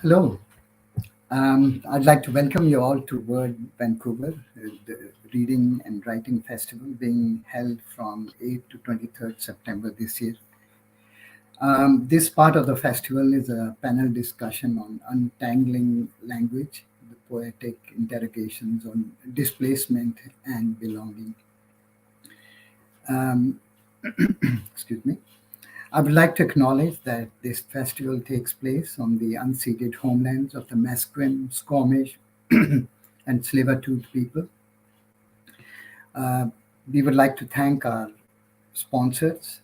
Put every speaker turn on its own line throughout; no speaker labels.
Hello. I'd like to welcome you all to Word Vancouver, the Reading and Writing Festival being held from 8th to 23rd September this year. This part of the festival is a panel discussion on untangling language, the poetic interrogations on displacement and belonging. Um, excuse me. I would like to acknowledge that this festival takes place on the unceded homelands of the Musqueam, Squamish, and Tsleil-Waututh people. Uh, we would like to thank our sponsors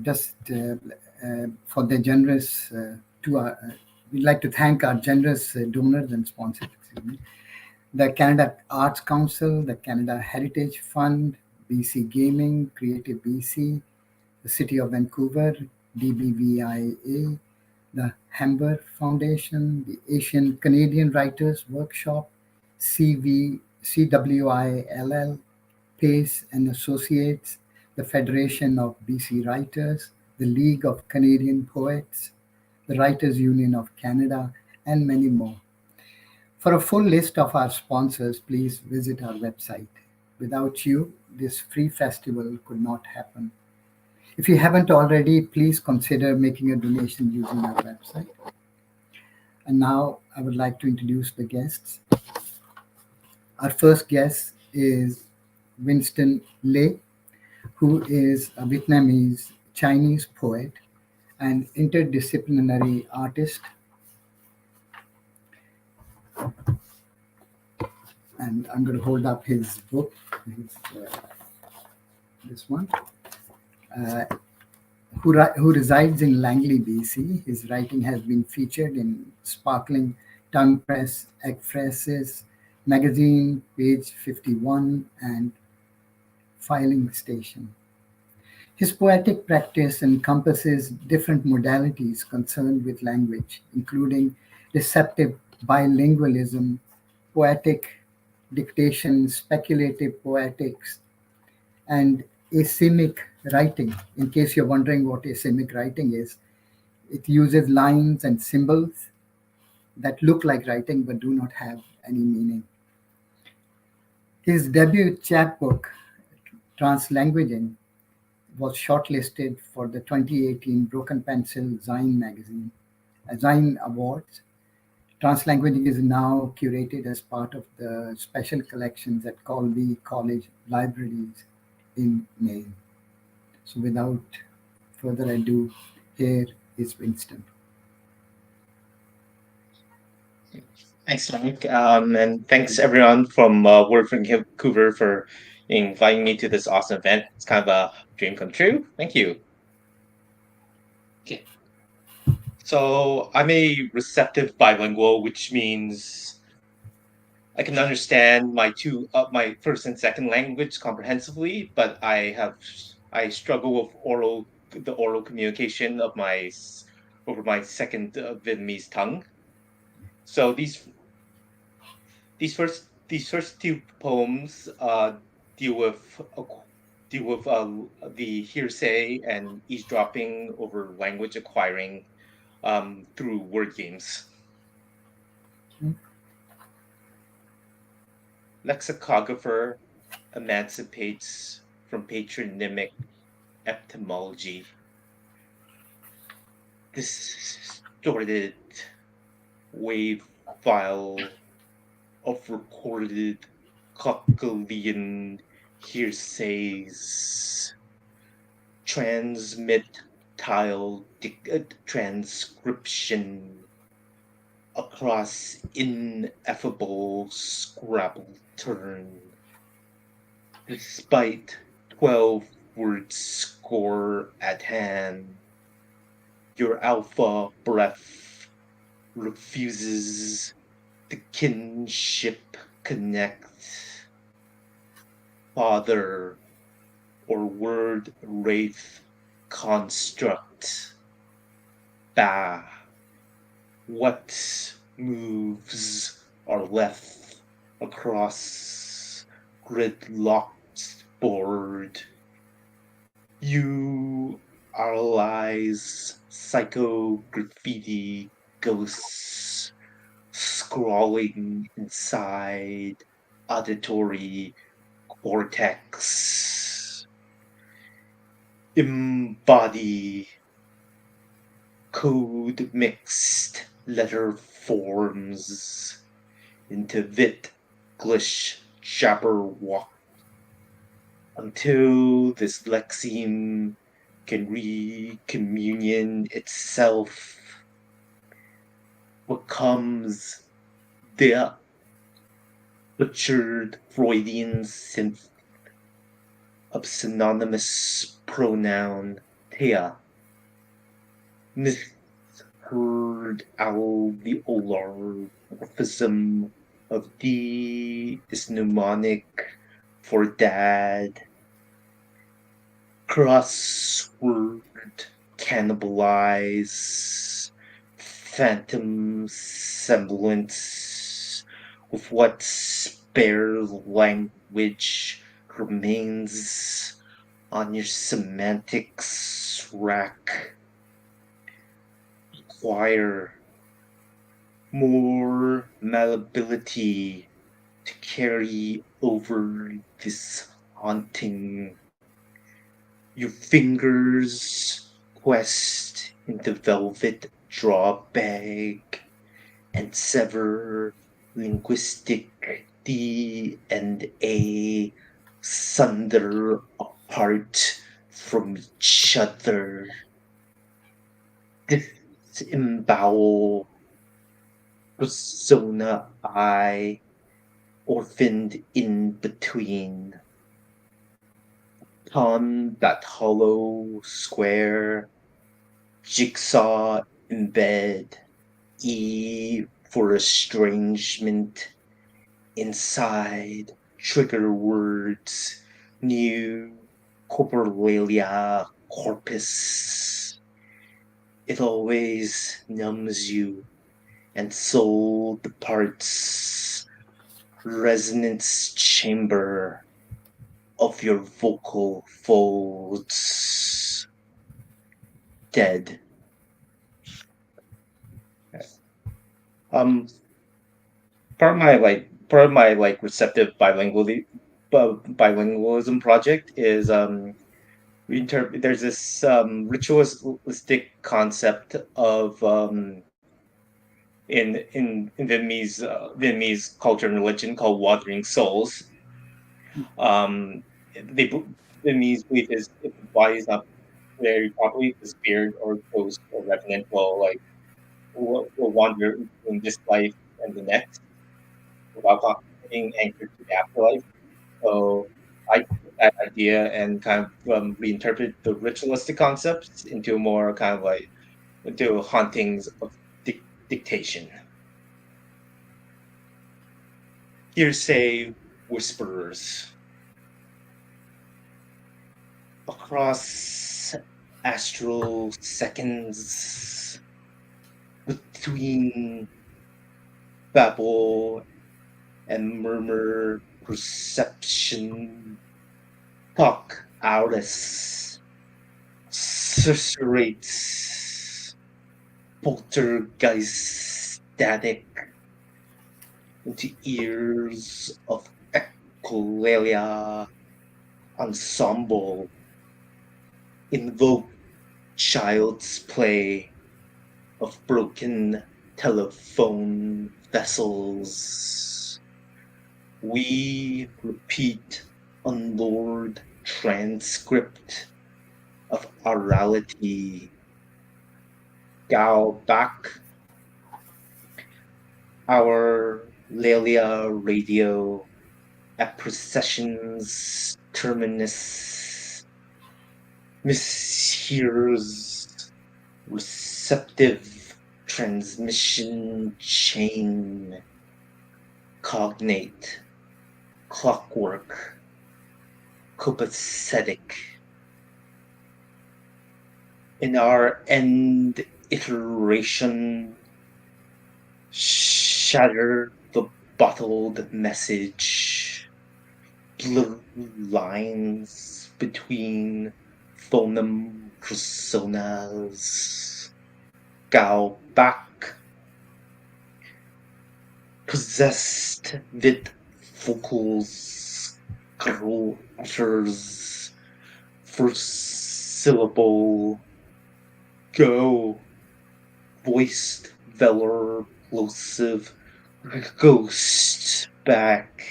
just for their generous we'd like to thank our generous donors and sponsors. Excuse me. The Canada Arts Council, the Canada Heritage Fund, BC Gaming, Creative BC, the City of Vancouver, DBVIA, the Hamber Foundation, the Asian Canadian Writers Workshop, CWILL, Pace and Associates, the Federation of BC Writers, the League of Canadian Poets, the Writers Union of Canada, and many more. For a full list of our sponsors, please visit our website. Without you, this free festival could not happen. If you haven't already, please consider making a donation using our website. And now I would like to introduce the guests. Our first guest is Winston Lê, who is a Vietnamese Chinese poet and interdisciplinary artist. And I'm going to hold up his book, this one. Who resides in Langley, BC. His writing has been featured in Sparkling Tongue Press, Ekphrasis magazine, Page 51, and Filing Station. His poetic practice encompasses different modalities concerned with language, including receptive bilingualism, poetic dictation, speculative poetics, and asemic writing. In case you're wondering what asemic writing is, it uses lines and symbols that look like writing but do not have any meaning. His debut chapbook, Translanguaging, was shortlisted for the 2018 Broken Pencil Zine Awards. Translanguaging is now curated as part of the special collections at Colby College Libraries in Maine. So without further ado, here is Winston.
Thanks, Malik. And thanks everyone from Word from Vancouver for inviting me to this awesome event. It's kind of a dream come true. Thank you. Okay. So I'm a receptive bilingual, which means I can understand my first and second language comprehensively, but I struggle with the oral communication of over my second Vietnamese tongue. So these first two poems deal with the hearsay and eavesdropping over language acquiring through word games. Lexicographer emancipates from patronymic etymology. Distorted wave file of recorded Cockalian hearsays transmit tile transcription across ineffable Scrabble turn. Despite 12-word score at hand, your alpha breath refuses the kinship connect. Father or word wraith construct. Bah. What moves are left across gridlocked board? You are lies psycho graffiti ghosts scrawling inside auditory cortex. Embody code mixed letter forms into vit glish jabberwock until this lexeme can recommunion itself, becomes the butchered Freudian synth of synonymous pronoun thea, misheard alveolar morphism of D is mnemonic for dad, crossword cannibalize, phantom semblance with what spare language remains on your semantics rack. Acquire more malleability to carry over this haunting. Your fingers quest into velvet draw bag and sever linguistic DNA sunder apart from each other. Disembowel persona I, orphaned in between. Upon that hollow square, jigsaw embed E for estrangement. Inside trigger words, new corporalia corpus. It always numbs you, and soul departs resonance chamber of your vocal folds. Dead. Um, part of my receptive bilingualism project is there's this ritualistic concept of in Vietnamese culture and religion called watering souls. They Vietnamese belief is if the body is not very properly, the spirit or ghost or revenant will wander between this life and the next without being anchored to the afterlife. So I took that idea and kind of reinterpret the ritualistic concepts into more kind of like into hauntings of dictation. Hearsay whisperers across astral seconds between babble and murmur perception, talk Alice susurrates poltergeist static into ears of echolalia ensemble, invoke child's play of broken telephone vessels. We repeat unlord transcript of orality. Gao back our Laila radio at procession's terminus mishears receptive transmission chain cognate clockwork copacetic in our end iteration shatter the bottled message, blur lines between phoneme personas, gao back
possessed with vocals, characters, first syllable, go, voiced, velar, plosive, ghost, back,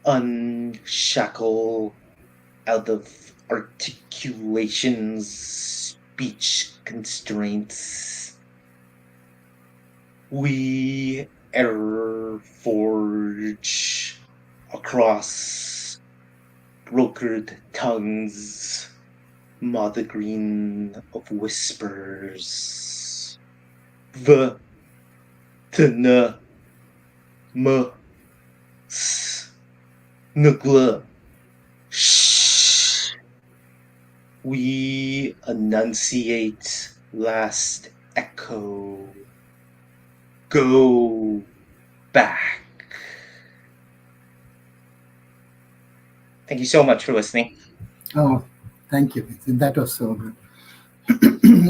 unshackle, out of articulations, speech constraints. We error forge across brokered tongues, mother green of whispers. V, t, n, m, s, ngl, sh. We enunciate last echo. Go back.
Thank you so much for listening.
Oh, thank you. That was so good.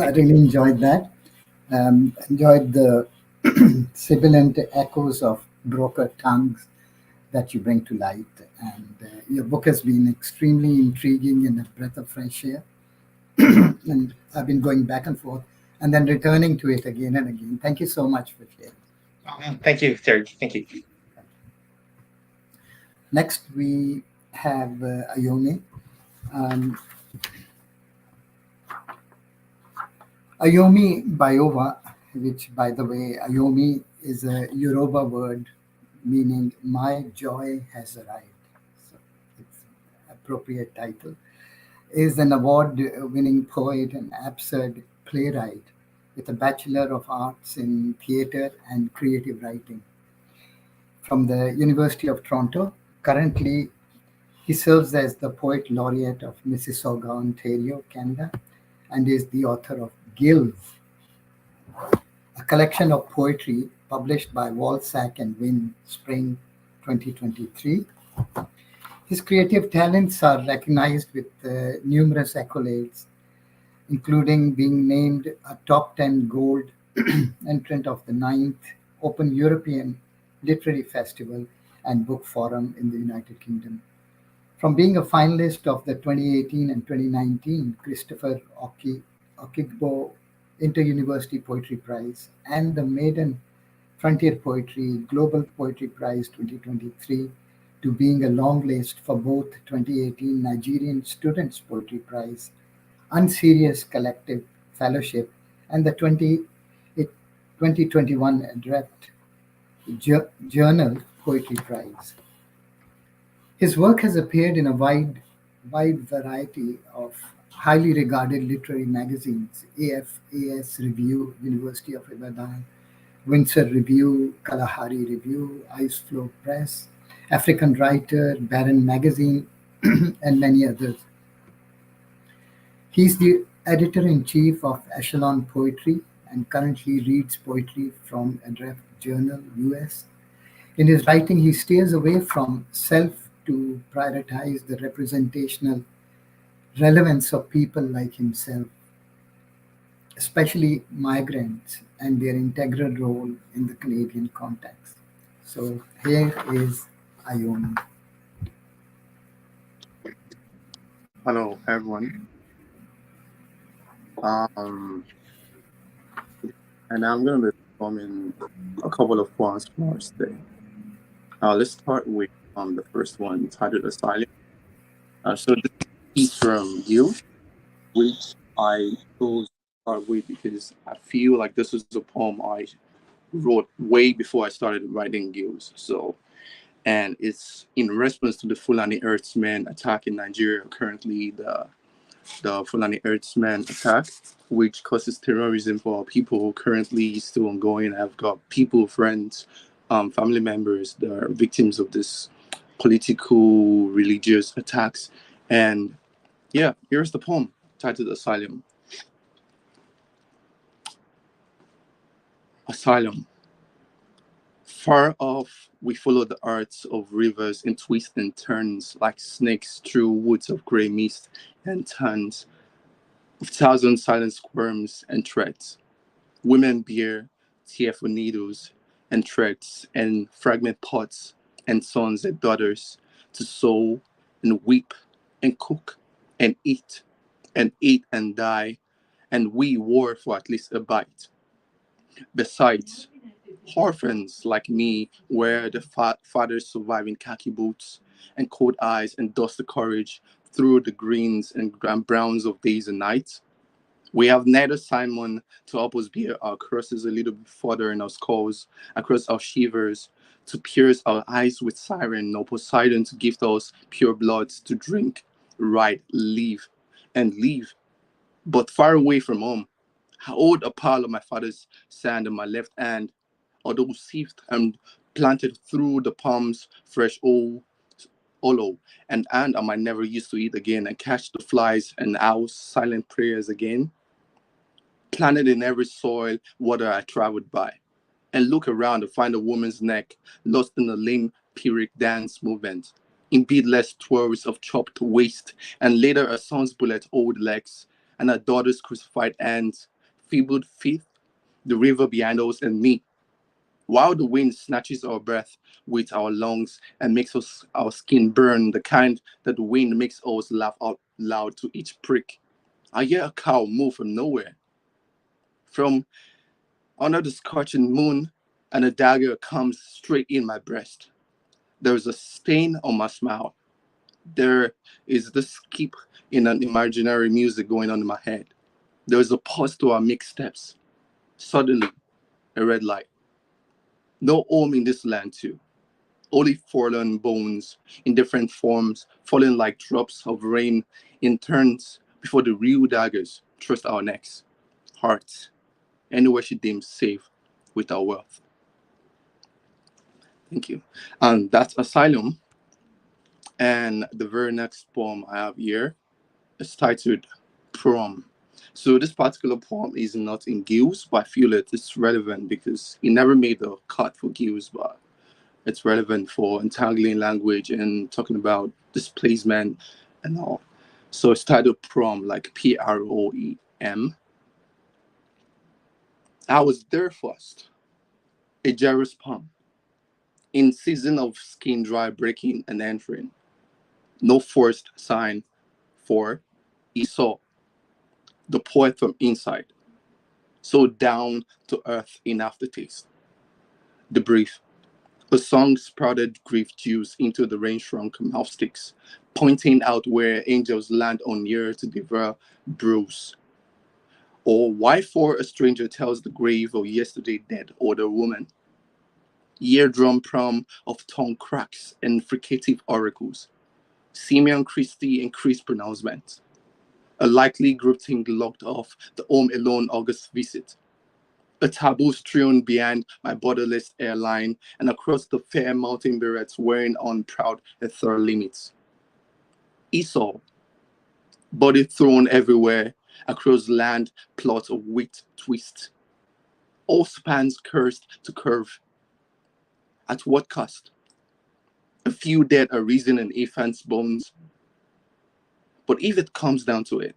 I really enjoyed that. Enjoyed the sibilant echoes of broker tongues that you bring to light. And your book has been extremely intriguing and a breath of fresh air. And I've been going back and forth and then returning to it again and again. Thank you so much for sharing.
Thank you, Tāriq. Thank you.
Next, we have Ayomide. Ayomi Bayowa, which, by the way, Ayomi is a Yoruba word meaning "my joy has arrived." So it's an appropriate title. Is an award-winning poet and absurd playwright with a Bachelor of Arts in Theatre and Creative Writing from the University of Toronto. Currently, he serves as the Poet Laureate of Mississauga, Ontario, Canada, and is the author of Gills, a collection of poetry published by Wolsak and Wynn, Spring 2023. His creative talents are recognized with numerous accolades, including being named a top 10 gold entrant of the 9th Open European Literary Festival and Book Forum in the United Kingdom. From being a finalist of the 2018 and 2019 Christopher Okigbo Inter-University Poetry Prize and the Maiden Frontier Poetry Global Poetry Prize 2023 to being a long list for both 2018 Nigerian Students Poetry Prize, Unserious Collective Fellowship, and the 2021 Adrept Journal Poetry Prize. His work has appeared in a wide variety of highly regarded literary magazines: AFAS Review, University of Ibadan, Windsor Review, Kalahari Review, Iceflow Press, African Writer, Barron Magazine, and many others. He's the editor-in-chief of Echelon Poetry and currently reads poetry from Adrept Journal, US. In his writing, he steers away from self to prioritize the representational relevance of people like himself, especially migrants and their integral role in the Canadian context. So here is Ayomide.
Hello, everyone. Um, and I'm going to be performing a couple of poems for us today. Let's start with the first one, titled Asylum. So this is from Gills, which I chose to start with because I feel like this is a poem I wrote way before I started writing Gills. And it's in response to the Fulani Herdsmen attack in Nigeria, currently the Fulani Herdsmen attack, which causes terrorism for our people, currently still ongoing. I've got people, friends, family members that are victims of this political, religious attacks. And yeah, here's the poem titled Asylum. Asylum. Far off, we follow the arcs of rivers in twists and turns like snakes through woods of grey mist and turns of thousand silent squirms and threats. Women bear tear for needles, and threads and fragment pots and sons and daughters to sow and weep and cook and eat and die, and we war for at least a bite. Besides, orphans like me wear the father's surviving khaki boots and cold eyes and dusty courage through the greens and browns of days and nights. We have neither Simon to help us bear our crosses a little bit further in our skulls, across our shivers, to pierce our eyes with siren, nor Poseidon to gift us pure bloods to drink, ride, live, and live. But far away from home, I hold a pile of my father's sand in my left hand, although sieved and planted through the palms, fresh hollow, and I might never used to eat again and catch the flies and owls' silent prayers again, planted in every soil water I traveled by, and look around to find a woman's neck lost in a lame Pyrrhic dance movement, in beadless twirls of chopped waist, and later a son's bullet old legs, and a daughter's crucified hands, feebled feet, the river behind us and me, while the wind snatches our breath with our lungs and makes us our skin burn, the kind that the wind makes us laugh out loud to each prick. I hear a cow move from nowhere, from under the scorching moon, and a dagger comes straight in my breast. There is a stain on my smile. There is the skip in an imaginary music going on in my head. There is a pause to our mixed steps. Suddenly, a red light. No home in this land, too. Only fallen bones in different forms, falling like drops of rain in turns before the real daggers thrust our necks, hearts, anywhere she deems safe with our wealth. Thank you. And that's Asylum. And the very next poem I have here is titled Prom. So this particular poem is not in Gills, but I feel it is relevant because it never made a cut for Gills, but it's relevant for untangling language and talking about displacement and all. So it's titled Prom, like Proem. I was there first, a Jerus palm, in season of skin dry breaking and entering. No forced sign for Esau, the poet from inside, so down to earth in aftertaste. The brief, a song sprouted grief juice into the rain-shrunk mouth sticks, pointing out where angels land on earth to devour bruise. Or why for a stranger tells the grave of yesterday dead older woman. Eardrum prom of tongue cracks and fricative oracles. Simeon Christi increased pronouncement. A likely grouping locked off the home alone August visit. A taboo strewn behind my borderless airline and across the fair mountain berets wearing on proud ether limits. Esau, body thrown everywhere across land plots of wheat twist. All spans cursed to curve. At what cost? A few dead are risen in infants' bones. But if it comes down to it,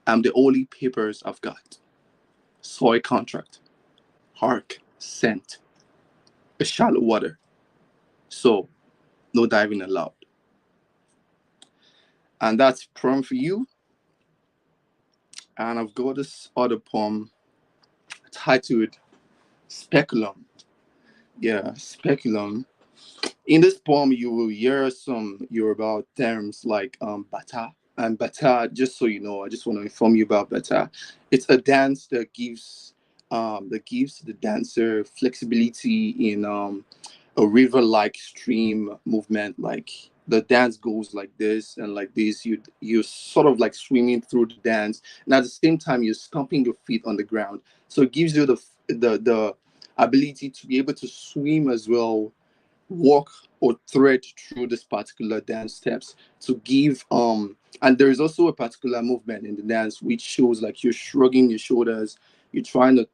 I'm the only papers I've got. Soy contract, hark, scent, a shallow water. So, no diving allowed. And that's poem for you. And I've got this other poem titled Speculum. Yeah, Speculum. In this poem, you will hear some Yoruba terms like bata. And bata, just so you know, I just want to inform you about bata. It's a dance that gives the dancer flexibility in a river-like stream movement. Like the dance goes like this and like this. You're sort of like swimming through the dance, and at the same time you're stomping your feet on the ground. So it gives you the ability to be able to swim as well, walk or thread through this particular dance steps to give and there is also a particular movement in the dance which shows like you're shrugging your shoulders, you're trying to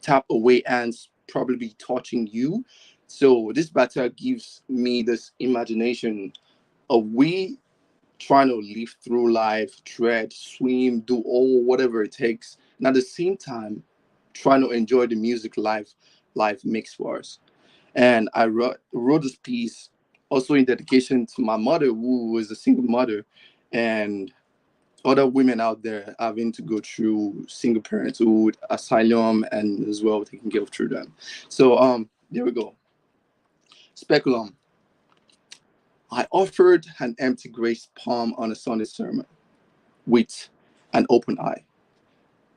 tap away hands probably touching you. So this battle gives me this imagination of we trying to live through life, tread, swim, do all whatever it takes, and at the same time trying to enjoy the music live life makes for us. And I wrote this piece also in dedication to my mother, who was a single mother, and other women out there having to go through single parenthood, asylum, and as well taking care of children. So there we go. Speculum. I offered an empty grace palm on a Sunday sermon with an open eye.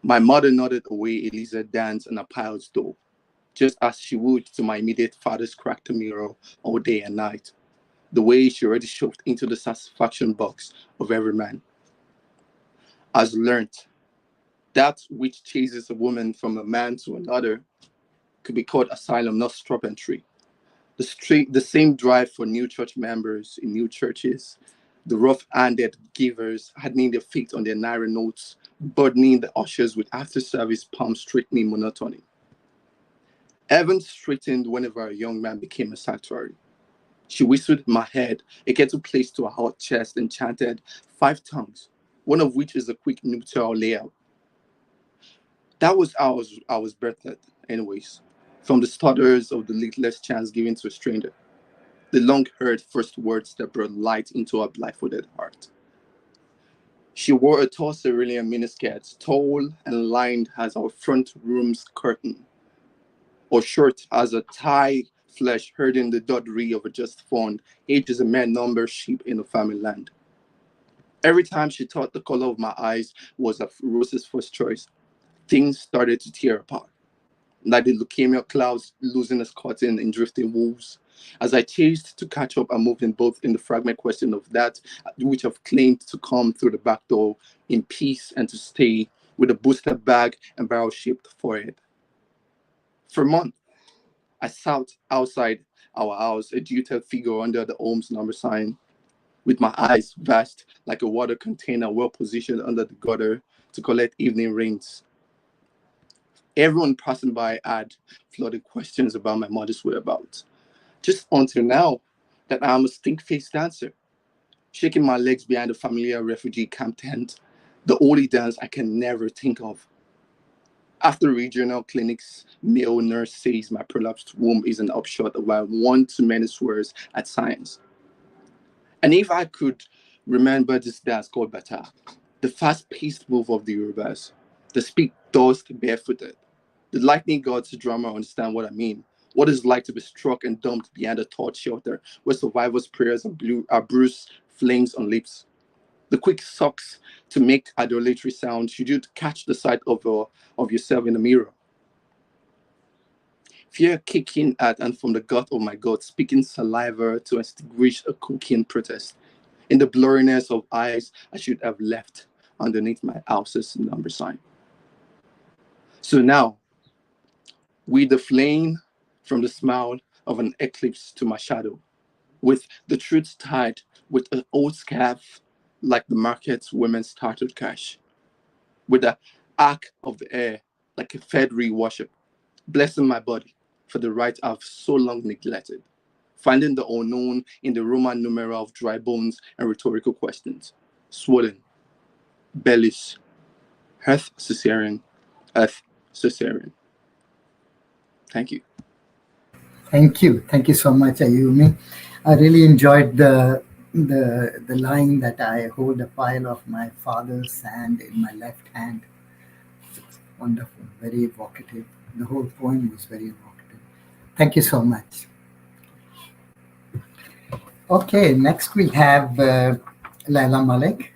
My mother nodded away Eliza danced on a pile's door, just as she would to my immediate father's cracked mirror all day and night, the way she already shoved into the satisfaction box of every man. As learnt, that which chases a woman from a man to another could be called asylum, not stropentry. The same drive for new church members in new churches, the rough-handed givers hardening their feet on their naira notes, burdening the ushers with after-service palm-straightening monotony. Heaven straightened whenever a young man became a sanctuary. She whispered in my head a kettle placed to her hot chest and chanted 5 tongues, one of which is a quick nuptial layout. That was how I was birthed, anyways, from the stutters of the littlest chance given to a stranger, the long-heard first words that brought light into her blindfolded heart. She wore a tall cerulean miniskirt, tall and lined as our front room's curtain, or short as a thigh flesh herding the doddery of a just fawn, age as a mere number sheep in a family land. Every time she thought the color of my eyes was a rose's first choice, things started to tear apart, like the leukemia clouds losing its cotton in drifting wolves. As I chased to catch up and moved in both in the fragment question of that which have claimed to come through the back door in peace and to stay with a booster bag and barrel-shaped forehead. For a month, I sat outside our house, a jilted figure under the Ohms number sign, with my eyes vast like a water container well positioned under the gutter to collect evening rains. Everyone passing by had flooded questions about my mother's whereabouts. Just until now, that I'm a stink-faced dancer, shaking my legs behind the familiar refugee camp tent, the only dance I can never think of. After regional clinics, male nurse says my prolapsed womb is an upshot of my one-to-many swears at science. And if I could remember this dance called Bata, the fast-paced move of the Yorubas, the speak dust barefooted, the lightning gods drama understand what I mean. What it's like to be struck and dumped behind a torch shelter where survivors' prayers are bruised flames on lips. The quick sucks to make adulatory sound should you catch the sight of yourself in the mirror. Fear kicking at and from the gut of my gut, speaking saliva to extinguish a cooking protest. In the blurriness of eyes I should have left underneath my house's number sign. So now, with the flame from the smile of an eclipse to my shadow, with the truth tied with an old scarf like the market's women's startled cash, with the arc of the air like a feathery worship, blessing my body for the right I've so long neglected, finding the unknown in the Roman numeral of dry bones and rhetorical questions, swollen, bellies, earth cesarean, earth cesarean. Thank you.
Thank you so much, Ayumi. I really enjoyed the line that I hold a pile of my father's sand in my left hand. Wonderful, very evocative. The whole poem was very evocative. Thank you so much. Okay, next we have Laila Malik,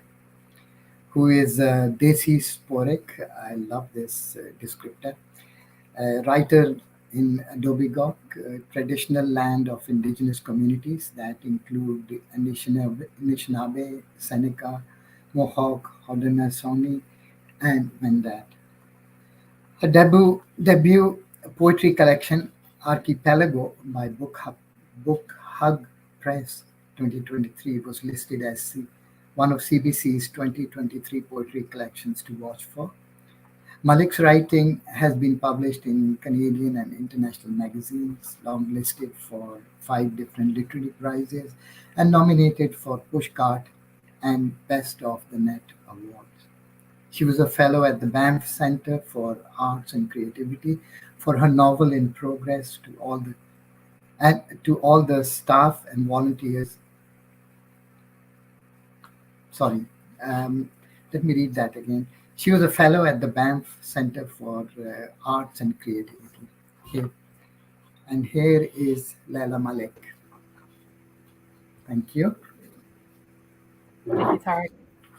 who is diasporic. I love this descriptor. Writer in Dobigok, traditional land of indigenous communities that include Anishinaabe, Seneca, Mohawk, Haudenosaunee, and Wendat. Her debut poetry collection, Archipelago, by Book Hug Press 2023, was listed as one of CBC's 2023 poetry collections to watch for. Malik's writing has been published in Canadian and international magazines, longlisted for 5 different literary prizes, and nominated for Pushcart and Best of the Net awards. She was a fellow at the Banff Centre for Arts and Creativity for her novel in progress, to all the staff and volunteers. Sorry, um, let me read that again. She was a fellow at the Banff Center for Arts and Creativity. Okay. And here is Laila Malik. Thank you.
Thank you, Tāriq.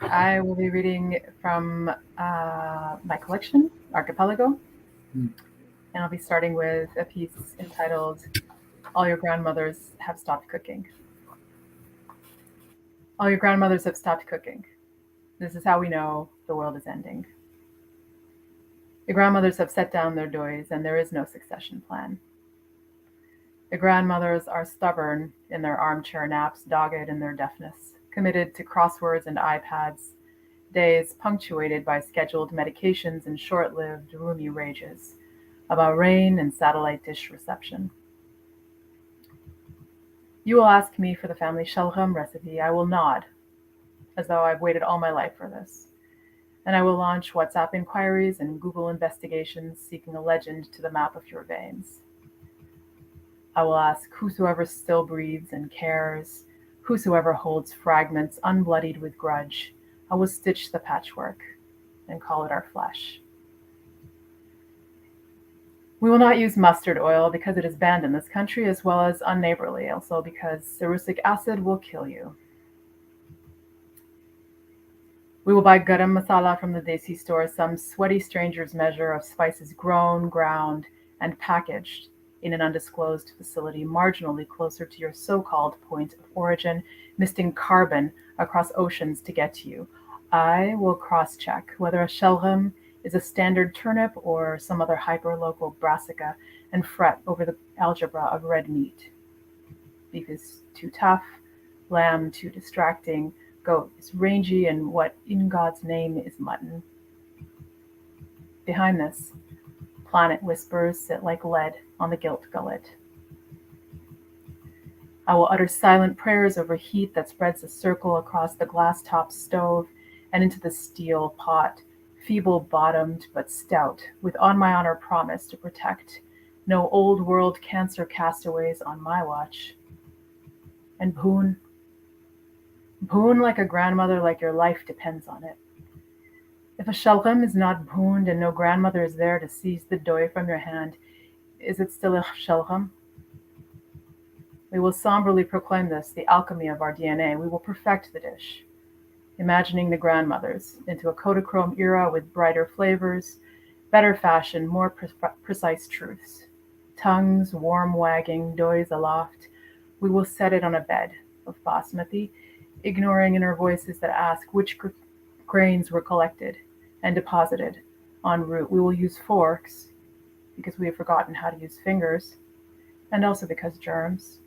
I will be reading from my collection, Archipelago,
Hmm.
and I'll be starting with a piece entitled All Your Grandmothers Have Stopped Cooking. All your grandmothers have stopped cooking. This is how we know the world is ending. Your grandmothers have set down their doys, and there is no succession plan. Your grandmothers are stubborn in their armchair naps, dogged in their deafness, committed to crosswords and iPads, days punctuated by scheduled medications and short-lived roomy rages about rain and satellite dish reception. You will ask me for the family shalgam recipe. I will nod, as though I've waited all my life for this. And I will launch WhatsApp inquiries and Google investigations seeking a legend to the map of your veins. I will ask whosoever still breathes and cares, whosoever holds fragments unbloodied with grudge. I will stitch the patchwork and call it our flesh. We will not use mustard oil because it is banned in this country, as well as unneighborly, also because cerusic acid will kill you. We will buy garam masala from the desi store, some sweaty stranger's measure of spices grown, ground, and packaged in an undisclosed facility marginally closer to your so-called point of origin, misting carbon across oceans to get to you. I will cross-check whether a shalgam is a standard turnip or some other hyper-local brassica and fret over the algebra of red meat. Beef is too tough, lamb too distracting, goat is rangy, and what in God's name is mutton? Behind this, planet whispers sit like lead on the gilt gullet. I will utter silent prayers over heat that spreads a circle across the glass-topped stove and into the steel pot, feeble-bottomed but stout, with on my honor promise to protect no old world cancer castaways on my watch. And Bhoon like a grandmother, like your life depends on it. If a shalgam is not bhooned and no grandmother is there to seize the doy from your hand, is it still a shalgam? We will somberly proclaim this, the alchemy of our DNA. We will perfect the dish, imagining the grandmothers into a Kodachrome era with brighter flavors, better fashion, more precise truths. Tongues warm wagging, doys aloft. We will set it on a bed of basmati, ignoring inner voices that ask which grains were collected and deposited en route. We will use forks because we have forgotten how to use fingers, and also because germs.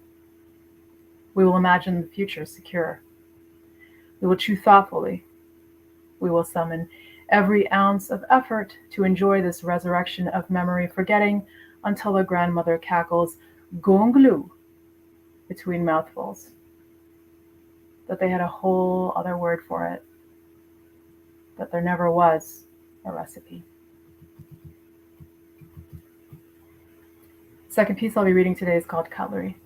We will imagine the future secure. We will chew thoughtfully. We will summon every ounce of effort to enjoy this resurrection of memory, forgetting until a grandmother cackles gonglu between mouthfuls that they had a whole other word for it, that there never was a recipe. The second piece I'll be reading today is called Cutlery.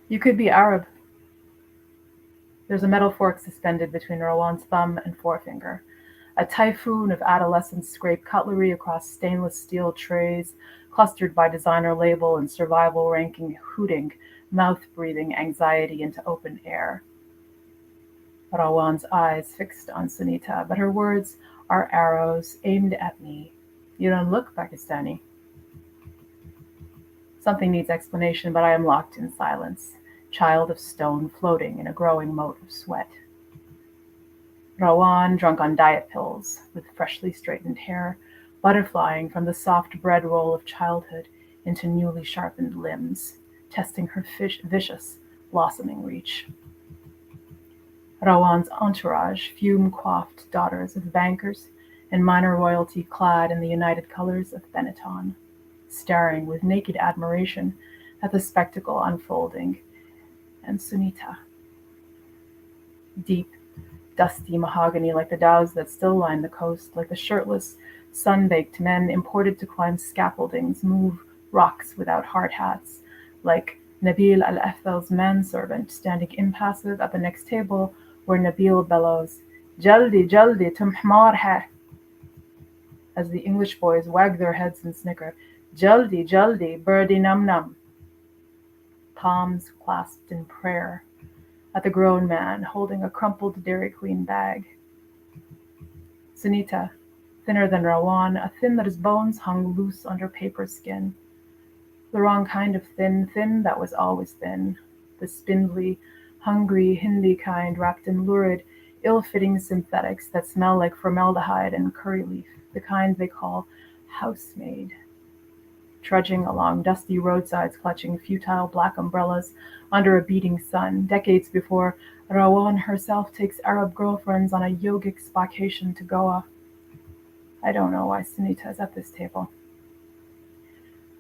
You could be Arab. There's a metal fork suspended between Rawan's thumb and forefinger, a typhoon of adolescent scraped cutlery across stainless steel trays, clustered by designer label and survival ranking hooting, mouth-breathing anxiety into open air. Rawan's eyes fixed on Sunita, but her words are arrows aimed at me. You don't look Pakistani. Something needs explanation, but I am locked in silence, child of stone floating in a growing moat of sweat. Rawan, drunk on diet pills, with freshly straightened hair, butterflying from the soft bread roll of childhood into newly sharpened limbs, testing her vicious, blossoming reach. Rawan's entourage, fume-coiffed daughters of bankers and minor royalty clad in the united colors of Benetton, staring with naked admiration at the spectacle unfolding. And Sunita, deep, dusty mahogany like the dhows that still line the coast, like the shirtless, Sun-baked men imported to climb scaffoldings move rocks without hard hats, like Nabil al-Athal's manservant standing impassive at the next table where Nabil bellows, Jaldi, Jaldi, tum hmar hai, as the English boys wag their heads and snicker, Jaldi, Jaldi, birdie num num. Palms clasped in prayer at the grown man holding a crumpled Dairy Queen bag. Sunita, thinner than Rawan, a thin that his bones hung loose under paper skin. The wrong kind of thin that was always thin. The spindly, hungry Hindi kind wrapped in lurid, ill-fitting synthetics that smell like formaldehyde and curry leaf, the kind they call housemaid. Trudging along dusty roadsides clutching futile black umbrellas under a beating sun, decades before Rawan herself takes Arab girlfriends on a yogic vacation to Goa. I don't know why Sunita is at this table.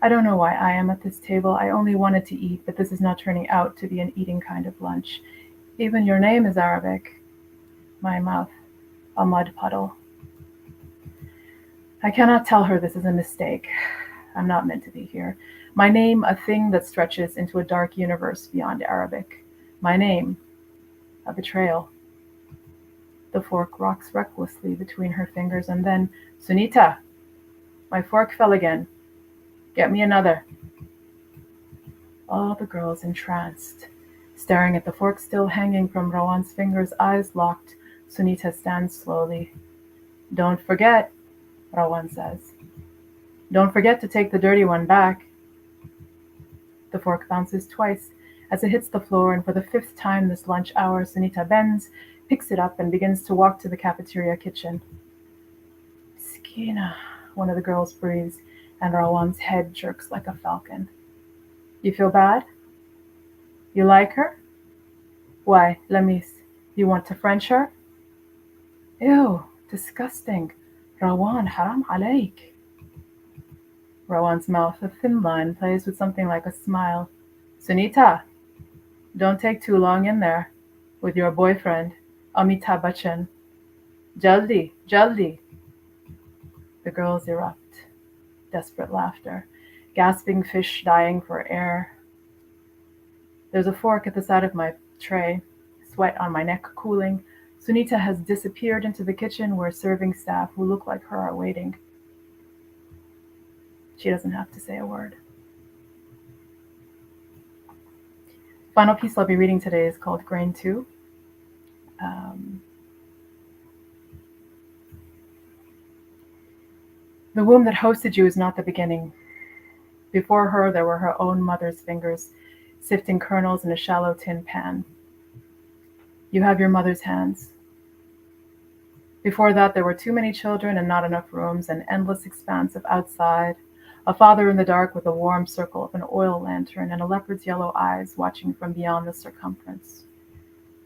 I don't know why I am at this table. I only wanted to eat, but this is not turning out to be an eating kind of lunch. Even your name is Arabic. My mouth, a mud puddle. I cannot tell her this is a mistake. I'm not meant to be here. My name, a thing that stretches into a dark universe beyond Arabic. My name, a betrayal. The fork rocks recklessly between her fingers, and then, Sunita, my fork fell again. Get me another. All the girls entranced, staring at the fork still hanging from Rawan's fingers, eyes locked. Sunita stands slowly. Don't forget, Rawan says. Don't forget to take the dirty one back. The fork bounces twice as it hits the floor, and for the 5th time this lunch hour, Sunita bends, picks it up, and begins to walk to the cafeteria kitchen. Skina, one of the girls breathes, and Rawan's head jerks like a falcon. You feel bad? You like her? Why, Lamis, you want to French her? Ew, disgusting. Rawan, haram alayk. Rawan's mouth, a thin line, plays with something like a smile. Sunita, don't take too long in there with your boyfriend, Amitabh Bachchan. Jaldi, jaldi. The girls erupt. Desperate laughter. Gasping fish dying for air. There's a fork at the side of my tray. Sweat on my neck cooling. Sunita has disappeared into the kitchen where serving staff who look like her are waiting. She doesn't have to say a word. Final piece I'll be reading today is called Grain 2. The womb that hosted you is not the beginning. Before her, there were her own mother's fingers, sifting kernels in a shallow tin pan. You have your mother's hands. Before that, there were too many children and not enough rooms, an endless expanse of outside, a father in the dark with a warm circle of an oil lantern and a leopard's yellow eyes watching from beyond the circumference.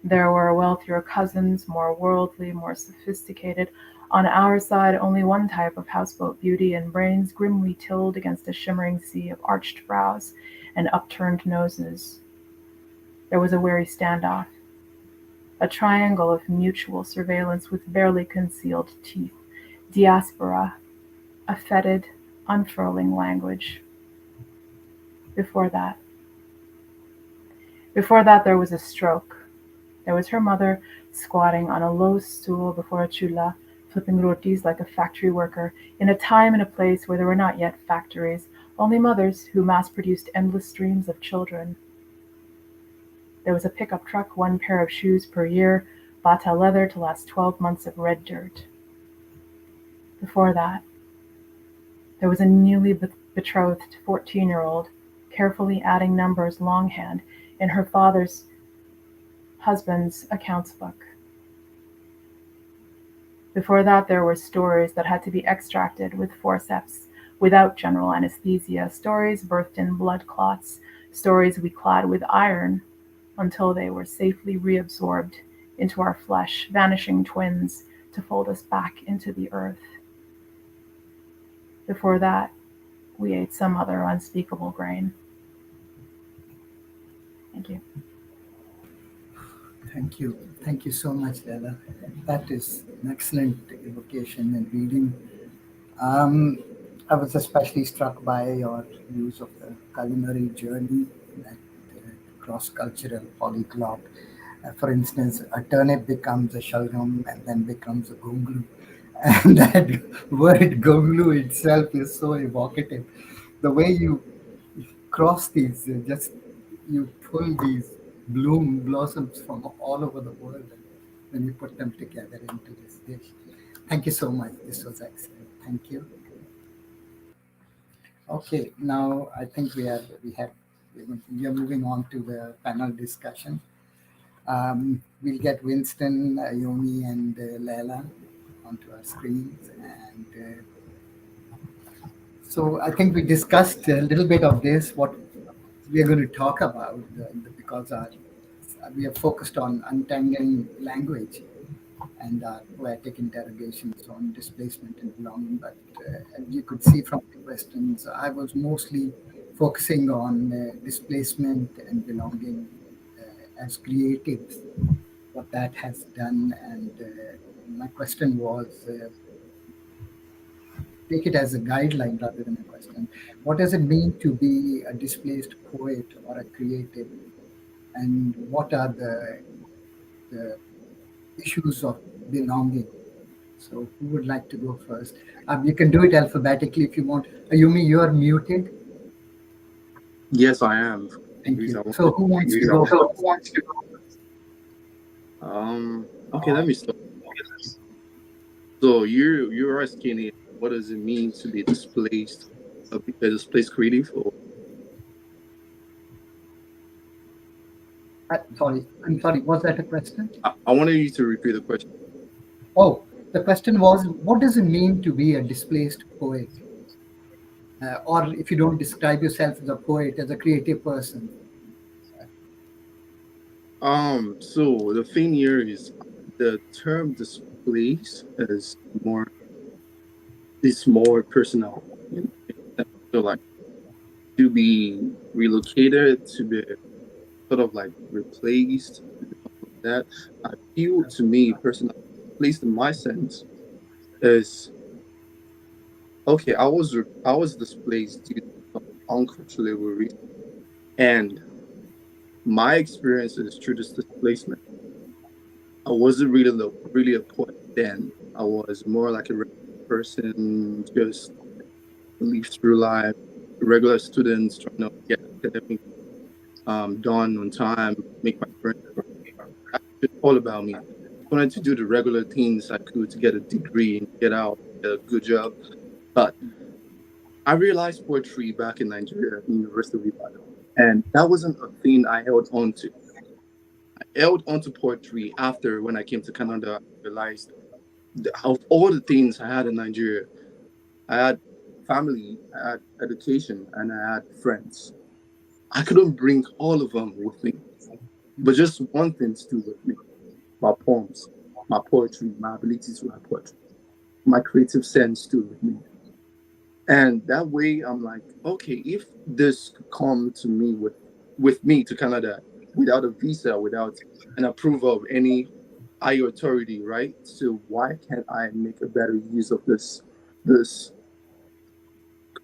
There were wealthier cousins, more worldly, more sophisticated. On our side, only one type of houseboat beauty, and brains grimly tilled against a shimmering sea of arched brows and upturned noses. There was a wary standoff, a triangle of mutual surveillance with barely concealed teeth, diaspora, a fetid, unfurling language. Before that, there was a stroke. There was her mother squatting on a low stool before a chula, flipping rotis like a factory worker, in a time and a place where there were not yet factories, only mothers who mass-produced endless streams of children. There was a pickup truck, one pair of shoes per year, bata leather to last 12 months of red dirt. Before that, there was a newly betrothed 14-year-old, carefully adding numbers longhand in her father's husband's accounts book. Before that, there were stories that had to be extracted with forceps, without general anesthesia, stories birthed in blood clots, stories we clad with iron until they were safely reabsorbed into our flesh, vanishing twins to fold us back into the earth. Before that, we ate some other unspeakable grain. Thank you.
Thank you. Thank you so much, Laila. That is an excellent evocation and reading. Um, I was especially struck by your use of the culinary journey, that cross-cultural polyglot. For instance, a turnip becomes a shalgam and then becomes a gonglu. And that word gonglu itself is so evocative. The way you cross these, just you pull these blossoms from all over the world and then you put them together into this dish. Thank you so much. This was excellent. Thank you. Okay, now I think we are moving on to the panel discussion. We'll get Winston, Ayomide, and Laila onto our screens, and so I think we discussed a little bit of this. What we are going to talk about, because we are focused on untangling language and poetic interrogations on displacement and belonging. But as you could see from the questions, I was mostly focusing on displacement and belonging as creatives, what that has done. And my question was take it as a guideline rather than a question. What does it mean to be a displaced poet or a creative? And what are the issues of belonging? So, who would like to go first? You can do it alphabetically if you want. Ayumi, you are muted.
Yes, I am.
Thank you. So, who wants to go first?
Okay, let me start. So you're asking it, what does it mean to be displaced, a displaced creative? Or
I'm sorry. Was that a question?
I wanted you to repeat the question.
Oh, the question was, what does it mean to be a displaced poet? Or if you don't describe yourself as a poet, as a creative person.
So the thing here is the term displaced is more personal. So like to be relocated, to be sort of like replaced, that I feel to me personally, at least in my sense, is okay. I was displaced due to some uncontrollable reason, and my experiences through this displacement, I wasn't really a poet then. I was more like a regular person, just live through life, regular students trying to get academic done on time, make my friends. It's all about me. I wanted to do the regular things I could to get a degree and get out, get a good job. But I realized poetry back in Nigeria, in the University of Ibadan, and that wasn't a thing I held on to. I held on to poetry after when I came to Canada. I realized of all the things I had in Nigeria, I had family, I had education, and I had friends. I couldn't bring all of them with me, but just one thing stood with me: my poems, my poetry, my ability to write poetry, my creative sense stood with me. And that way, I'm like, okay, if this could come to me with me to Canada without a visa, without an approval of any higher authority, right? So why can't I make a better use of this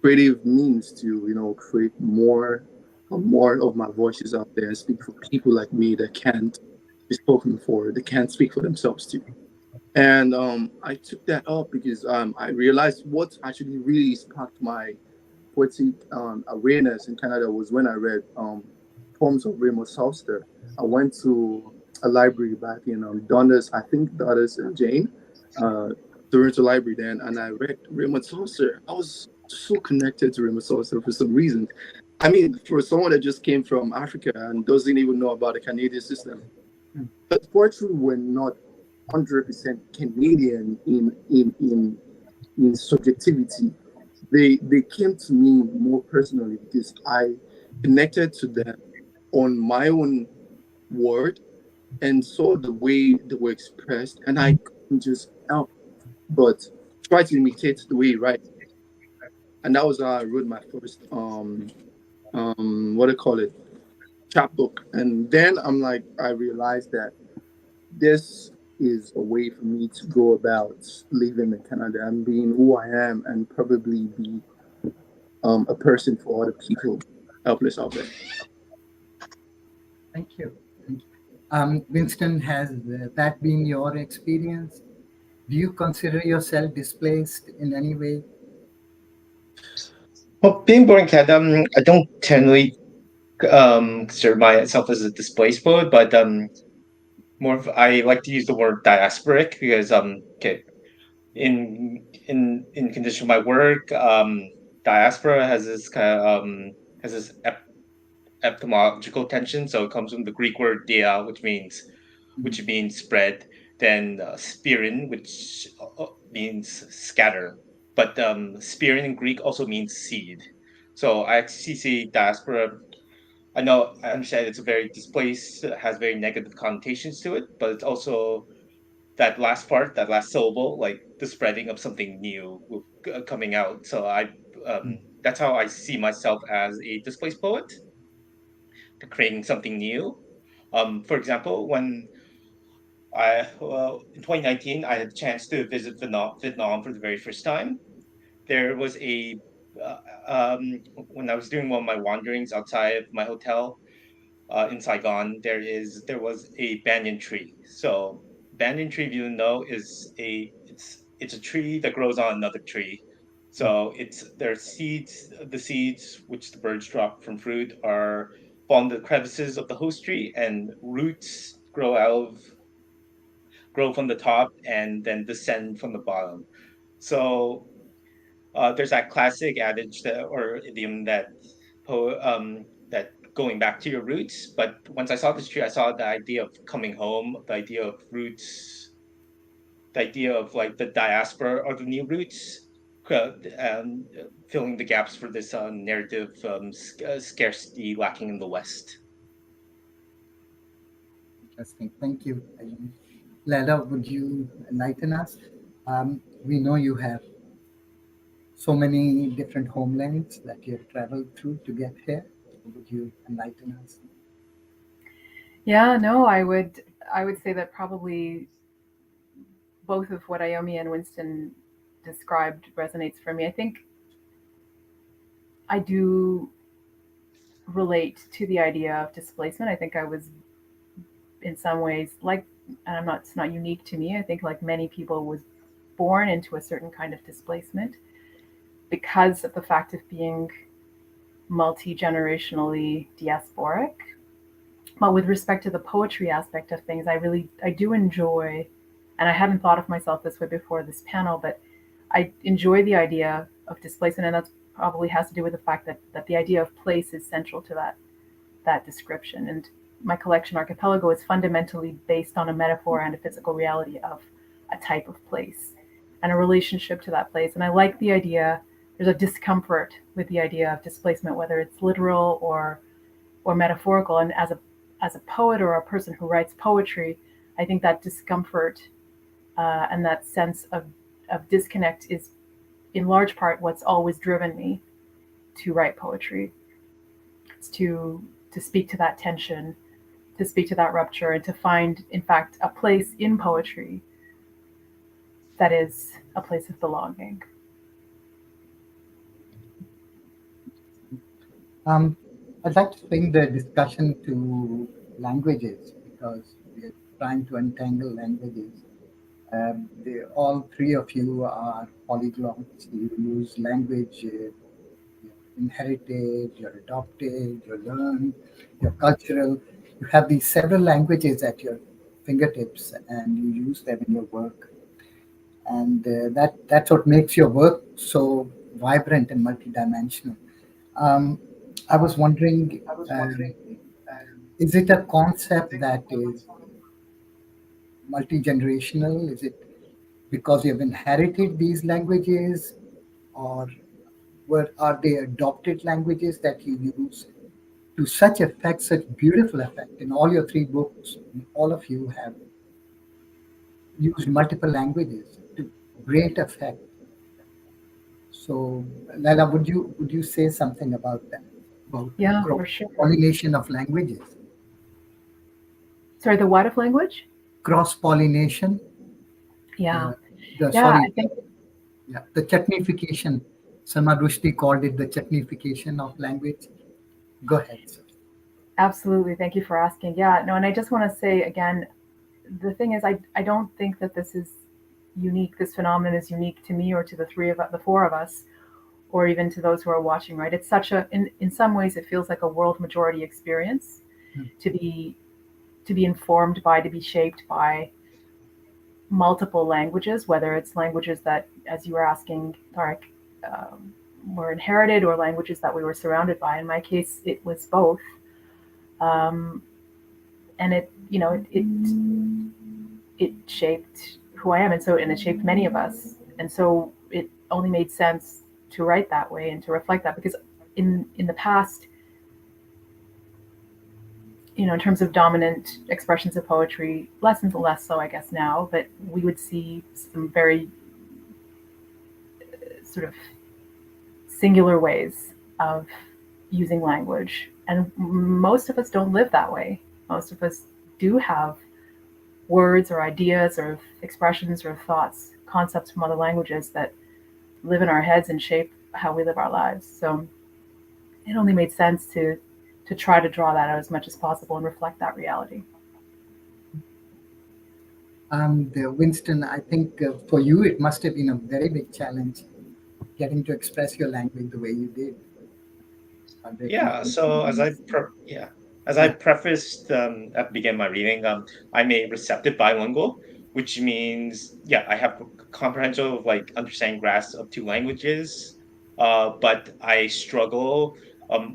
creative means to create more of my voices out there and speak for people like me that can't be spoken for, they can't speak for themselves too. And I took that up because I realized what actually really sparked my poetic awareness in Canada was when I read poems of Raymond Salster. I went to a library back in Dundas, I think Dundas and Jane, Toronto Library then, and I read Raymond Salster. I was so connected to Raymond Salster for some reason. I mean, for someone that just came from Africa and doesn't even know about the Canadian system, but poetry were not 100% Canadian in subjectivity. They came to me more personally because I connected to them on my own word and saw the way they were expressed, and I couldn't just help but try to imitate the way he writes. And that was how I wrote my first what do you call it, chapbook. And then I realized that this is a way for me to go about living in Canada and being who I am and probably be a person for other people helpless out there.
Thank you. Thank you. Winston, has that been your experience? Do you consider yourself displaced in any way?
Well, being born in Canada, I don't generally consider myself as a displaced poet, but more of I like to use the word diasporic because okay, in condition of my work, diaspora has this kind of has this etymological tension. So it comes from the Greek word dia, which means spread, then spirin, which means scatter. But spirin in Greek also means seed. So I actually see diaspora. I understand it's a very displaced, has very negative connotations to it, but it's also that last part, that last syllable, like the spreading of something new coming out. So that's how I see myself as a displaced poet, creating something new. For example, when in 2019 I had a chance to visit Vietnam for the very first time. There was a uh, when I was doing one of my wanderings outside of my hotel in Saigon, there was a banyan tree. So banyan tree, if you know, it's a tree that grows on another tree. So there are seeds. The seeds which the birds drop from fruit are fall in the crevices of the host tree, and roots grow from the top and then descend from the bottom. So there's that classic adage or idiom that going back to your roots. But once I saw this tree, I saw the idea of coming home, the idea of roots, the idea of like the diaspora or the new roots, filling the gaps for this narrative scarcity lacking in the West.
Interesting. Thank you. Laila, would you enlighten us? We know you have so many different homelands that you have traveled through to get here. Would you enlighten us?
Yeah, no, I would say that probably both of what Ayomide and Winston described resonates for me. I think I do relate to the idea of displacement. I think I was in some ways like, and it's not unique to me. I think like many people was born into a certain kind of displacement because of the fact of being multi-generationally diasporic. But with respect to the poetry aspect of things, I do enjoy, and I hadn't thought of myself this way before this panel, but I enjoy the idea of displacement, and that probably has to do with the fact that the idea of place is central to that description. And my collection, Archipelago, is fundamentally based on a metaphor and a physical reality of a type of place and a relationship to that place. And I like the idea, there's a discomfort with the idea of displacement, whether it's literal or metaphorical. And as a poet or a person who writes poetry, I think that discomfort and that sense of disconnect is in large part what's always driven me to write poetry. It's to speak to that tension, to speak to that rupture, and to find, in fact, a place in poetry that is a place of belonging.
I'd like to bring the discussion to languages because we're trying to untangle languages. All three of you are polyglots. You use language, you're inherited, you're adopted, you learn, you're cultural. You have these several languages at your fingertips and you use them in your work. And that's what makes your work so vibrant and multidimensional. Um, I was wondering, is it a concept that is multi-generational? Is it because you've inherited these languages, or are they adopted languages that you use to such effect, such beautiful effect? In all your three books, all of you have used multiple languages to great effect. So, Laila, would you say something about that? About
Yeah, for sure.
combination of languages?
Sorry, the what of language?
cross pollination.
Yeah.
The
Yeah,
sorry,
I think
the chutnification. Salman Rushdie called it the chutnification of language. Go ahead, sir.
absolutely. Thank you for asking. Yeah, no, and I just want to say again, the thing is, I don't think that this is unique. This phenomenon is unique to me or to the four of us, or even to those who are watching. Right? It's such a in some ways it feels like a world majority experience
Hmm.
to be informed by, to be shaped by multiple languages, whether it's languages that, as you were asking, Tariq, were inherited or languages that we were surrounded by. In my case, it was both. Um, and it shaped who I am, and it shaped many of us, and so it only made sense to write that way and to reflect that, because in the past, in terms of dominant expressions of poetry, less and less so, I guess now, but we would see some very sort of singular ways of using language, and most of us don't live that way. Most of us do have words or ideas or expressions or thoughts, concepts from other languages that live in our heads and shape how we live our lives. So it only made sense to try to draw that out as much as possible and reflect that reality.
Winston, I think for you it must have been a very big challenge getting to express your language the way you did.
Yeah. So as I
Yeah.
prefaced at the beginning of my reading, I'm a receptive bilingual, which means I have comprehensive understanding grasp of two languages, but I struggle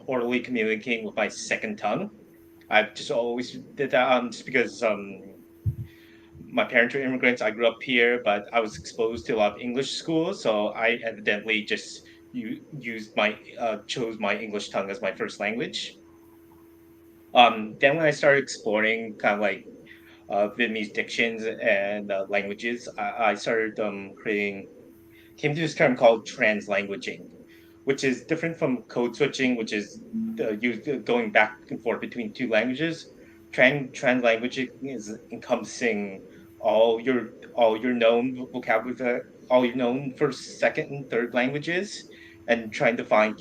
orally communicating with my second tongue. I've just always did that just because my parents are immigrants. I grew up here, but I was exposed to a lot of English schools, so I evidently just used my chose my English tongue as my first language. Then when I started exploring kind of Vietnamese dictions and languages, I started creating came to this term called translanguaging, which is different from code switching, which is going back and forth between two languages. Translanguaging is encompassing all your known vocabulary, all your known first, second, and third languages, and trying to find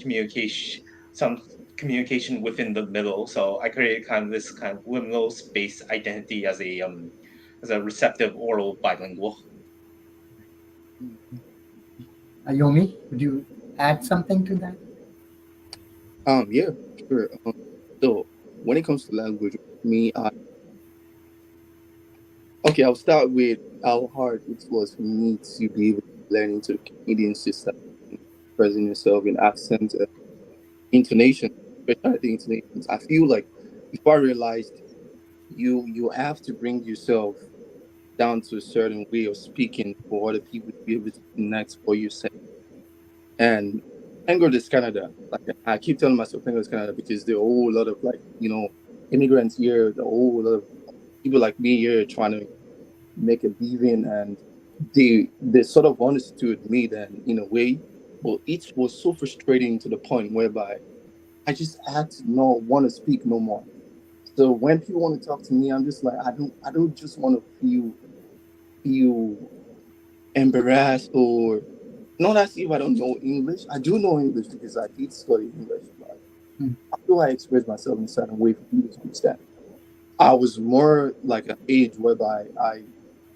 some communication within the middle. So I created kind of this kind of liminal space identity as a receptive oral bilingual.
Ayomi, would you add something to that?
Yeah, sure. So when it comes to language, me, I'll start with how hard it was for me to be able to blend into the Canadian system, expressing yourself in accent, intonation, especially the intonations. I feel like before I realized you have to bring yourself down to a certain way of speaking for other people to be able to connect what you say. And thank God it's Canada. Like I keep telling myself, thank God it's Canada because there are a whole lot of immigrants here, the whole lot of people like me here trying to make a living, and they sort of understood me then in a way, but it was so frustrating to the point whereby I just had to not want to speak no more. So when people want to talk to me, I'm just like I don't just want to feel embarrassed or not as if I don't know English. I do know English because I did study English, but
Hmm.
how do I express myself in a certain way for people to understand? I was more like an age whereby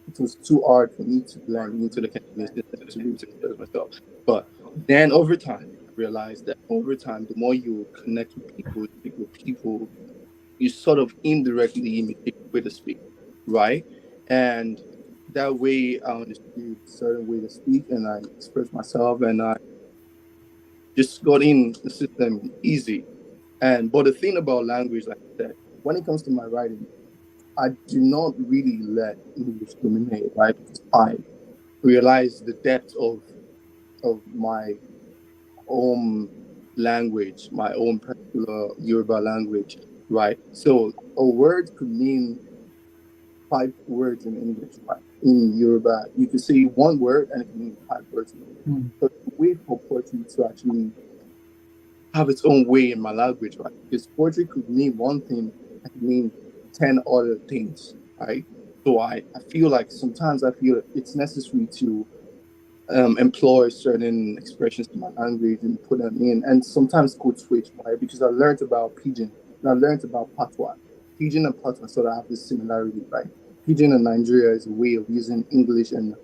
it was too hard for me to blend into the Canadian system to be able to express myself. But then over time, I realized that over time, the more you connect with people, speak with people, you sort of indirectly imitate the way to speak, right? And that way I understood a certain way to speak and I expressed myself and I just got in the system easy. And but the thing about language, like I said, when it comes to my writing, I do not really let English dominate, right? Because I realize the depth of my own language, my own particular Yoruba language, right? So a word could mean 5 words in English, right? In Yoruba, you could say one word and it can mean 5 words.
Hmm.
So it's a way for poetry to actually have its own way in my language, right? Because poetry could mean one thing and could mean 10 other things, right? So I feel like sometimes I feel it's necessary to employ certain expressions in my language and put them in, and sometimes code switch, right? Because I learned about pidgin and I learned about patois. Pidgin and patois sort of have this similarity, right? Pidgin in Nigeria is a way of using English and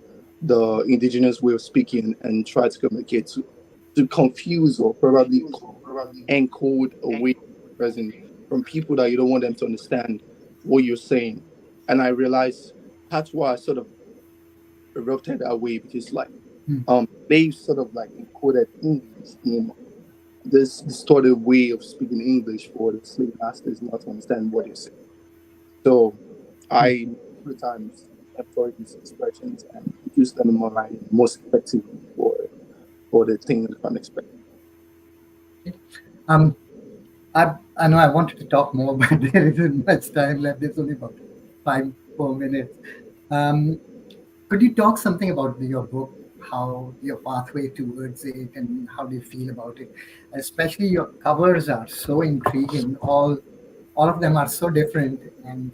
the indigenous way of speaking and try to communicate to confuse or probably encode a way of present from people that you don't want them to understand what you're saying. And I realized that's why I sort of erupted that way because like
Hmm.
they sort of like encoded English in this distorted way of speaking English for the slave masters not to understand what you're saying. So
Hmm.
I most times employ these expressions and use them in my writing most effectively for the things that I'm expecting.
Um, I know I wanted to talk more, but there isn't much time left. There's only about 5 4 minutes. Um, could you talk something about your book, how your pathway towards it, and how do you feel about it? Especially your covers are so intriguing. All of them are so different. And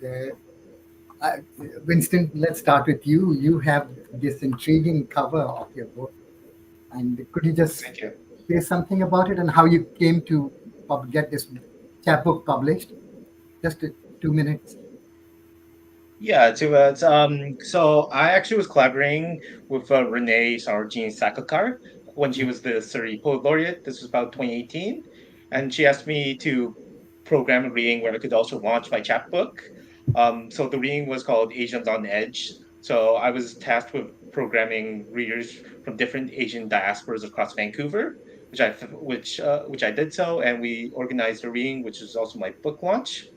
Winston, let's start with you. You have this intriguing cover of your book, and could you just
Thank you.
say something about it and how you came to get this chapbook published? Just 2 minutes.
Yeah, to so I actually was collaborating with Renee Sarojin Sakakar when she
Yeah.
was the Surrey Poet Laureate. This was about 2018, and she asked me to program a reading where I could also launch my chapbook. So the reading was called Asians on Edge. So I was tasked with programming readers from different Asian diasporas across Vancouver, which I did so, and we organized a reading, which is also my book launch.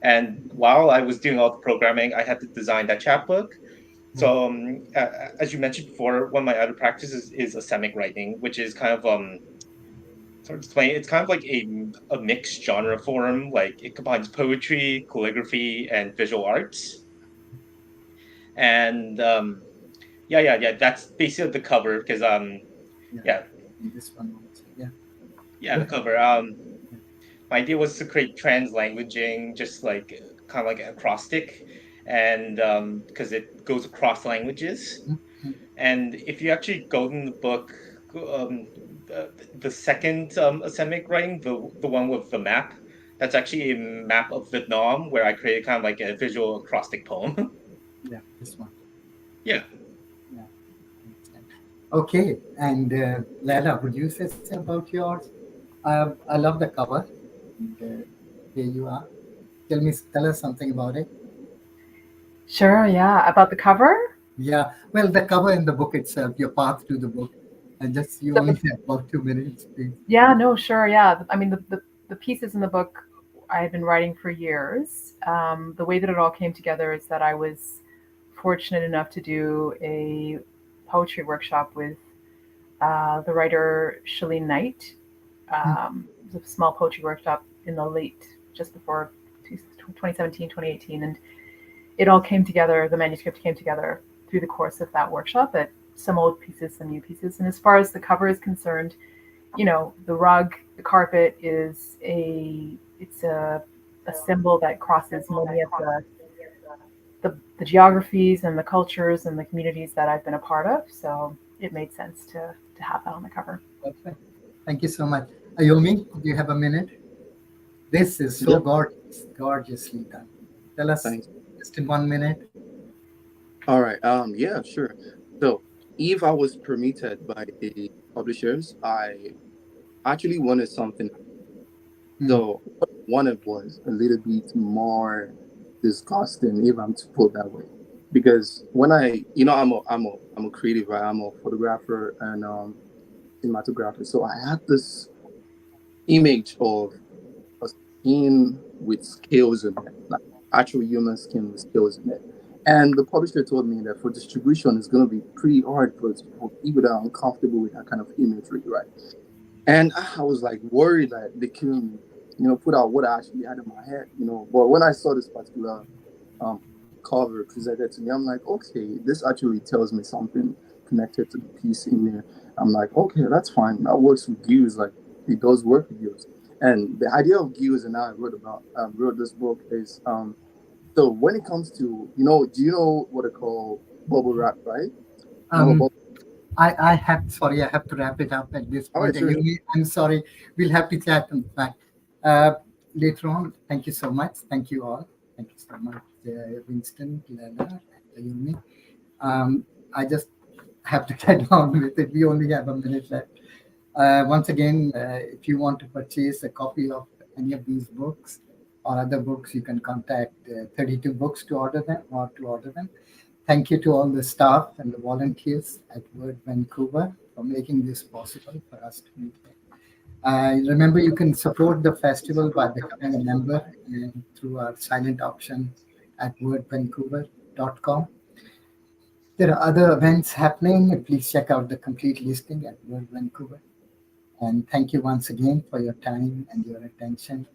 And while I was doing all the programming, I had to design that chapbook. So, as you mentioned before, one of my other practices is asemic writing, which is kind of sort of explain. It's kind of like a mixed genre form. Like it combines poetry, calligraphy, and visual arts. And yeah. That's basically the cover because
Yeah.
yeah,
And this one also. Yeah.
yeah,
Go
the
ahead.
cover. My idea was to create translanguaging, just like kind of like acrostic, and because it goes across languages.
Mhm.
And if you actually go in the book, um, the second asemic writing, the one with the map, that's actually a map of Vietnam where I created kind of like a visual acrostic poem.
Yeah. This one.
Yeah.
Yeah. Understand. Okay. And Laila, would you say about yours? I love the cover. And, here you are. Tell us something about it.
Sure, yeah. About the cover?
Yeah. Well, the cover in the book itself, your path to the book, and just you
So
only
the,
have about 2 minutes, please.
yeah, no, sure, yeah. I mean, the pieces in the book I had been writing for years. The way that it all came together is that I was fortunate enough to do a poetry workshop with the writer Shalene Knight.
Hmm.
It was a small poetry workshop in the just before 2017, 2018. And it all came together, the manuscript came together through the course of that workshop, at some old pieces, some new pieces. And as far as the cover is concerned, the rug, the carpet is a symbol that crosses many of the geographies and the cultures and the communities that I've been a part of. So it made sense to have that on the cover.
Perfect. Thank you so much. Ayomi, do you have a minute? This is so
Yep,
gorgeous, gorgeously done. Tell us
thanks.
just in 1 minute.
All right. Yeah, sure. So if I was permitted by the publishers, I actually wanted something.
Hmm.
So what I wanted was a little bit more disgusting, if I'm to put it that way. Because when I'm a creative, right? I'm a photographer and cinematographer. So I had this image of a skin with scales in it, like actual human skin with scales in it. And the publisher told me that for distribution, it's going to be pretty hard for people that are uncomfortable with that kind of imagery, right? And I was like worried that they couldn't, put out what I actually had in my head. But when I saw this particular um, cover presented to me, I'm like, okay, this actually tells me something connected to the piece in there. I'm like, okay, that's fine. That works with Gills. Like, it does work with Gills. And the idea of Gills and how I wrote this book is So when it comes to, do you know what I call bubble wrap, right?
Um, I have to wrap it up at this
All right,
point.
sure.
I'm sorry. We'll have to chat on that later on. Thank you so much. Thank you all. Thank you so much, Winston, Laila, and Ayomide. I just have to get on with it. We only have a minute left. Once again, if you want to purchase a copy of any of these books or other books, you can contact 32 Books to order them. Thank you to all the staff and the volunteers at Word Vancouver for making this possible for us to meet here. Remember, you can support the festival by becoming a member and through our silent auction at wordvancouver.com. There are other events happening. Please check out the complete listing at Word Vancouver. And thank you once again for your time and your attention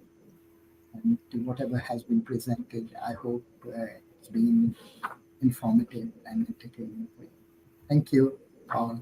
and to whatever has been presented. I hope it's been informative and entertaining for you. Thank you all.